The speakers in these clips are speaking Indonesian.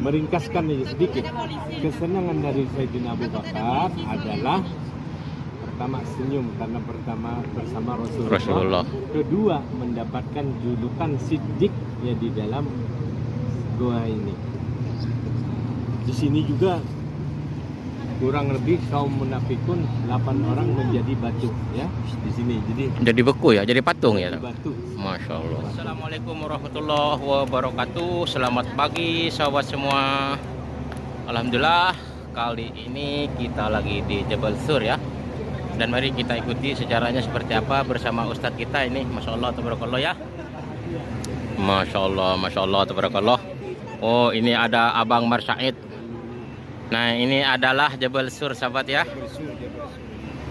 meringkaskan ini sedikit. Kesenangan dari Sayyidina Abu Bakar adalah pertama senyum karena pertama bersama Rasulullah. Kedua mendapatkan julukan Siddiq ya di dalam goa ini. Di sini juga kurang lebih kaum munafikun 8 orang menjadi batu ya di sini. Jadi beku ya, jadi patung ya. Batu. Masya Allah. Assalamualaikum warahmatullahi wabarakatuh. Selamat pagi sahabat semua. Alhamdulillah kali ini kita lagi di Jabal Sur ya. Dan mari kita ikuti sejarahnya seperti apa bersama Ustadz kita ini. Masya Allah tabarakallah ya. Masya Allah tabarakallah. Oh ini ada Abang Marsaid. Nah ini adalah Jabal Sur sahabat ya.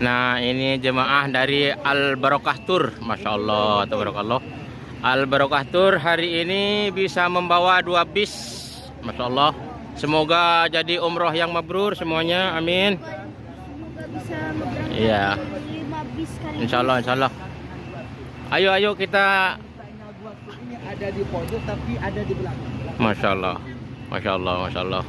Nah ini jemaah dari Al Barokah Tour. Masya Allah tabarakallah. Al Barokah Tour hari ini bisa membawa 2 bis. Masya Allah. Semoga jadi umroh yang mabrur semuanya, amin. Iya. Insya Allah. Ayo kita. Ini ada di pojok tapi ada di belakang. Masya Allah.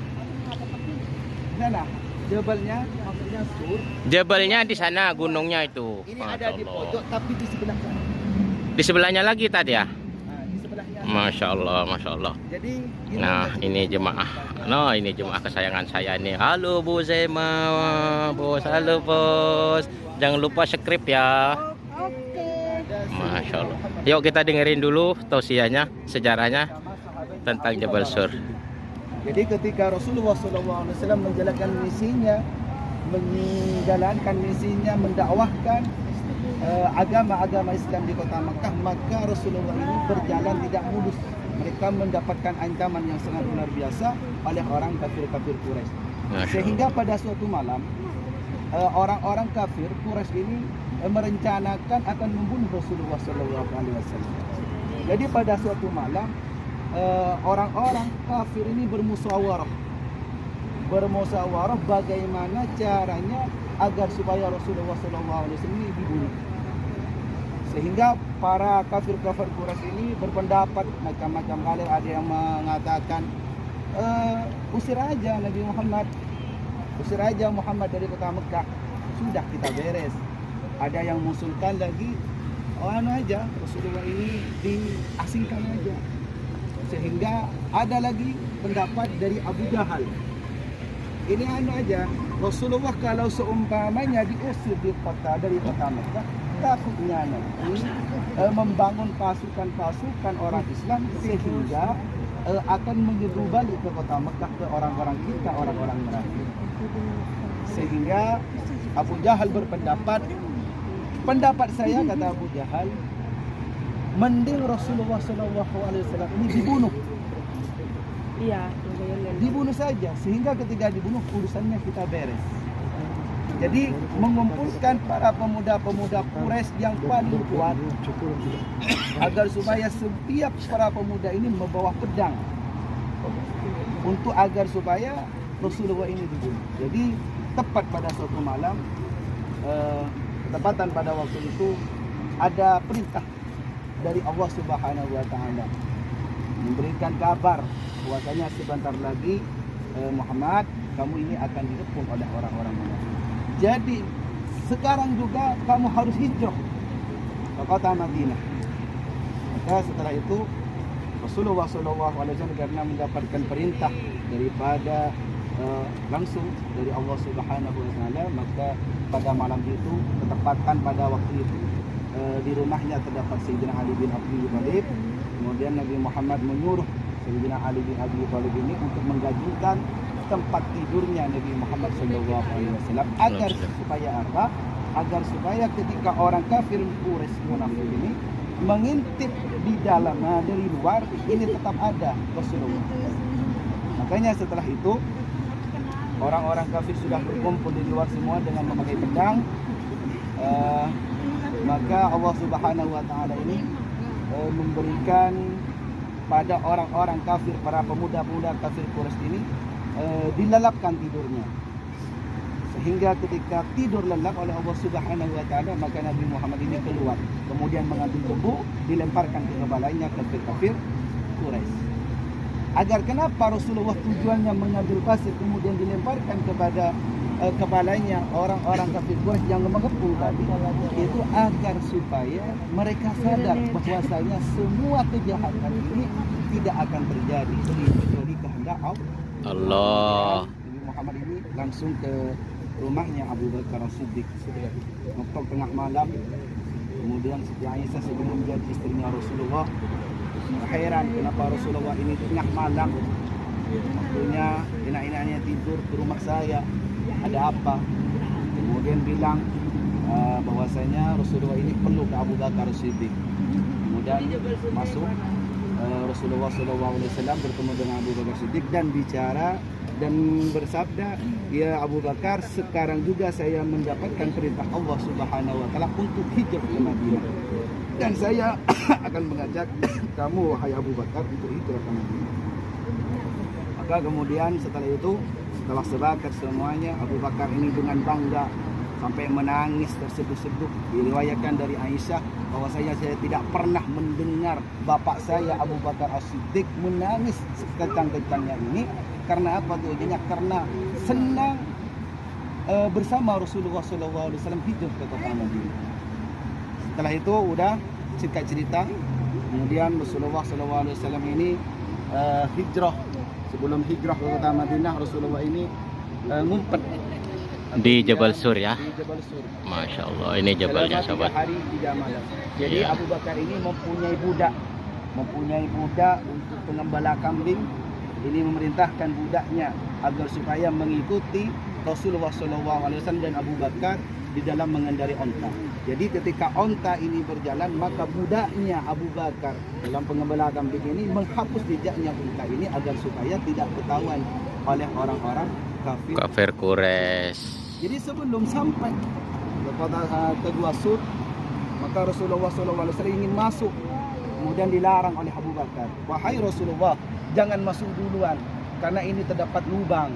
Sana, jabalnya maksudnya sur. Jabalnya di sana, gunungnya itu. Ini ada di pojok tapi di sebelah sana. Di sebelahnya lagi tadi ya. Nah, di sebelahnya. Masya Allah. Jadi Nah ini jemaah. Nah ini jemaah kesayangan saya nih. Halo Bu Zema, bos. Halo bos. Jangan lupa subscribe ya. Masya Allah. Yuk kita dengerin dulu tausiahnya, sejarahnya tentang Jabal Sur. Jadi ketika Rasulullah SAW menjalankan misinya mendakwahkan agama-agama Islam di kota Makkah, maka Rasulullah ini berjalan tidak mulus. Mereka mendapatkan ancaman yang sangat luar biasa oleh orang kafir Quraisy. Sehingga pada suatu malam orang-orang kafir Quraisy ini merencanakan akan membunuh Rasulullah SAW. Jadi pada suatu malam orang-orang kafir ini bermusyawarah bagaimana caranya agar supaya Rasulullah SAW ini dibunuh. Sehingga para kafir Quraisy ini berpendapat macam-macam hal. Ada yang mengatakan usir aja Muhammad dari kota Mekah, sudah kita beres. Ada yang mengusulkan lagi aja Rasulullah ini diasingkan aja. Sehingga ada lagi pendapat dari Abu Jahal. Ini aja Rasulullah kalau seumpamanya diusir dari kota Mekah, takutnya nanti membangun pasukan orang Islam sehingga akan menyerbu balik ke kota Mekah ke orang-orang kita, orang-orang munafik. Sehingga Abu Jahal berpendapat, saya kata Abu Jahal, mending Rasulullah SAW ini dibunuh. Iya, dibunuh saja, sehingga ketika dibunuh urusannya kita beres. Jadi mengumpulkan para pemuda-pemuda Quraisy yang paling kuat agar supaya setiap para pemuda ini membawa pedang untuk agar supaya Rasulullah ini dibunuh. Jadi tepat pada suatu malam, ketepatan pada waktu itu ada perintah dari Allah Subhanahu wa Ta'ala memberikan kabar bahwasanya sebentar lagi Muhammad, kamu ini akan dikepung oleh orang-orang munafik. Jadi sekarang juga kamu harus hijrah ke kota Madinah. Maka setelah itu Rasulullah SAW karena mendapatkan perintah daripada langsung dari Allah Subhanahu wa Ta'ala, maka pada malam itu, ketepatan pada waktu itu, di rumahnya terdapat Sayyidina Ali bin Abi Thalib. Kemudian Nabi Muhammad menyuruh Sayyidina Ali bin Abi Thalib ini untuk menggabungkan tempat tidurnya Nabi Muhammad SAW agar supaya apa? Agar supaya ketika orang kafir Quraisy munafik ini mengintip di dalam, dari luar ini tetap ada Rasulullah. Makanya setelah itu orang-orang kafir sudah berkumpul di luar semua dengan memakai pedang. Maka Allah Subhanahu wa Ta'ala ini memberikan pada orang-orang kafir, para pemuda-pemuda kafir Quraisy ini dilalapkan tidurnya. Sehingga ketika tidur lelap oleh Allah Subhanahu wa Ta'ala, maka Nabi Muhammad ini keluar, kemudian mengambil debu, dilemparkan ke kepalanya kafir-kafir Quraisy. Agar kenapa Rasulullah tujuannya mengambil pasir kemudian dilemparkan kepada kepalanya orang-orang kafir Quraisy yang mengepung tadi, itu agar supaya mereka sadar bahwasanya semua kejahatan ini tidak akan terjadi kecuali kehendak Allah. Nabi Muhammad ini langsung ke rumahnya Abu Bakar As-Siddiq waktu tengah malam. Kemudian Siti Aisyah sebelum menjadi istrinya Rasulullah heran kenapa Rasulullah ini tengah malam waktunya enak-enaknya tidur ke rumah saya, ada apa? Kemudian bilang bahwasanya Rasulullah ini perlu ke Abu Bakar As-Siddiq. Kemudian masuk Rasulullah SAW bertemu dengan Abu Bakar As-Siddiq dan bicara dan bersabda, ya Abu Bakar, sekarang juga saya mendapatkan perintah Allah Subhanahu wa taala untuk hijrah ke Madinah. Dan saya akan mengajak kamu wahai Abu Bakar untuk hijrah ke Madinah. Maka kemudian setelah itu, setelah sepakat semuanya, Abu Bakar ini dengan bangga sampai menangis terseduh-seduh. Diriwayatkan dari Aisyah bahwa saya tidak pernah mendengar bapak saya Abu Bakar As-Siddiq menangis sekencang-kencangnya ini. Karena apa tujuannya? Karena senang bersama Rasulullah SAW hijrah ke kota Madinah. Setelah itu udah singkat cerita, kemudian Rasulullah SAW ini hijrah. Sebelum hijrah ke kota Madinah, Rasulullah ini ngumpet Di Jabal Sur ya. Di Jabal Sur. Masya Allah, ini jabalnya Selama 3 sahabat. hari 3 malam. Jadi Iya. Abu Bakar ini mempunyai budak untuk pengembala kambing. Ini memerintahkan budaknya agar supaya mengikuti Rasulullah SAW dan Abu Bakar di dalam mengendari onta. Jadi ketika onta ini berjalan, maka budaknya Abu Bakar dalam pengembala kambing ini menghapus jejaknya onta ini agar supaya tidak ketahuan oleh orang-orang Kafir Quraisy. Jadi sebelum sampai kepada Kedua Sur, maka Rasulullah SAW ingin masuk, kemudian dilarang oleh Abu Bakar. Wahai Rasulullah, jangan masuk duluan, karena ini terdapat lubang.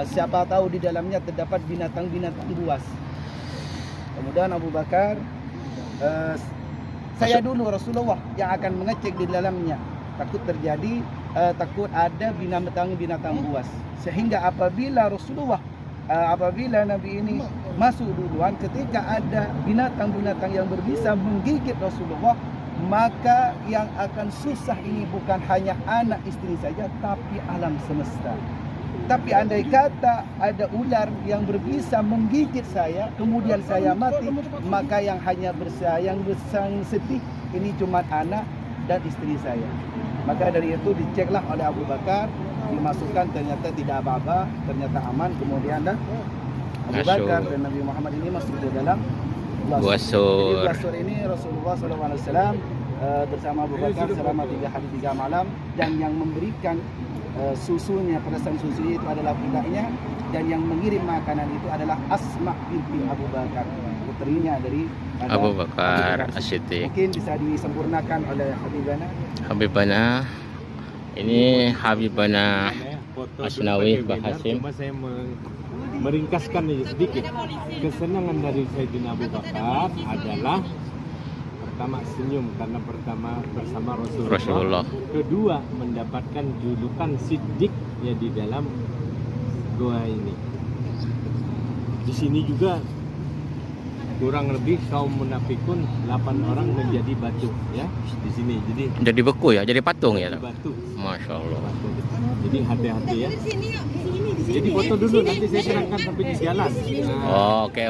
Siapa tahu di dalamnya terdapat binatang-binatang buas. Kemudian Abu Bakar, saya dulu Rasulullah yang akan mengecek di dalamnya. Takut terjadi, takut ada binatang-binatang buas. Sehingga apabila Nabi ini masuk duluan, ketika ada binatang-binatang yang berbisa menggigit Rasulullah, maka yang akan susah ini bukan hanya anak istri saja, tapi alam semesta. Tapi andai kata ada ular yang berbisa menggigit saya, kemudian saya mati, maka yang hanya yang sedih ini cuma anak dan istri saya. Maka dari itu diceklah oleh Abu Bakar, dimasukkan, ternyata tidak apa-apa, ternyata aman. Kemudian Abu Bakar dan Nabi Muhammad ini masuk ke dalam Gua Sur. Jadi Gua Sur ini Rasulullah SAW bersama Abu Bakar selama 3 hari 3 malam, dan yang memberikan susunya, perasan susunya itu adalah budaknya, dan yang mengirim makanan itu adalah Asma binti Abu Bakar, putrinya dari Abu Bakar As-Siddiq. Mungkin bisa disempurnakan oleh Habibana. Ini Habibana Asnawi Mbah Hasim. Cuma saya meringkaskan ini sedikit. Kesenangan dari Sayyidina Abu Bakar adalah pertama senyum karena pertama bersama Rasulullah. Kedua mendapatkan julukan Siddiq ya di dalam doa ini. Di sini juga kurang lebih kaum munafikun 8 orang menjadi batu ya di sini. Jadi beku ya, jadi patung ya. Batu. Masya Allah. Batu. Jadi hati-hati ya. Jadi foto dulu, nanti saya serahkan sampai di jalan. Oke.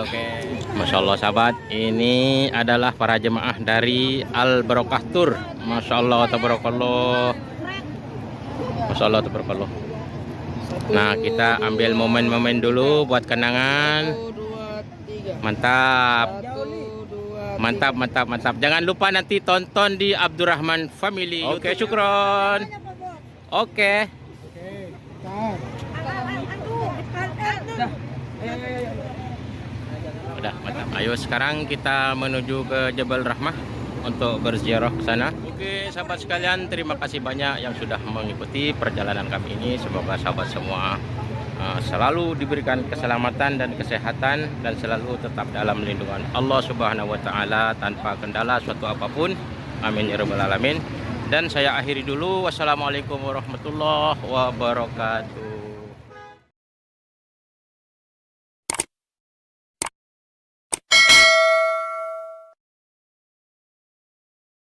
Masya Allah sahabat, ini adalah para jemaah dari Al Barokah Tour. Masya Allah tabarakallah. Masya Allah tabarakallah. Nah, kita ambil momen-momen dulu buat kenangan. Mantap. Mantap. Jangan lupa nanti tonton di Abdurrahman Family. Oke, syukron. Oke. Udah, mantap. Ayo sekarang kita menuju ke Jabal Rahmah untuk berziarah ke sana. Oke, sahabat sekalian, terima kasih banyak yang sudah mengikuti perjalanan kami ini. Semoga sahabat semua selalu diberikan keselamatan dan kesehatan, dan selalu tetap dalam lindungan Allah Subhanahu wa taala tanpa kendala suatu apapun. Amin ya rabbal alamin. Dan saya akhiri dulu. Wassalamualaikum warahmatullahi wabarakatuh.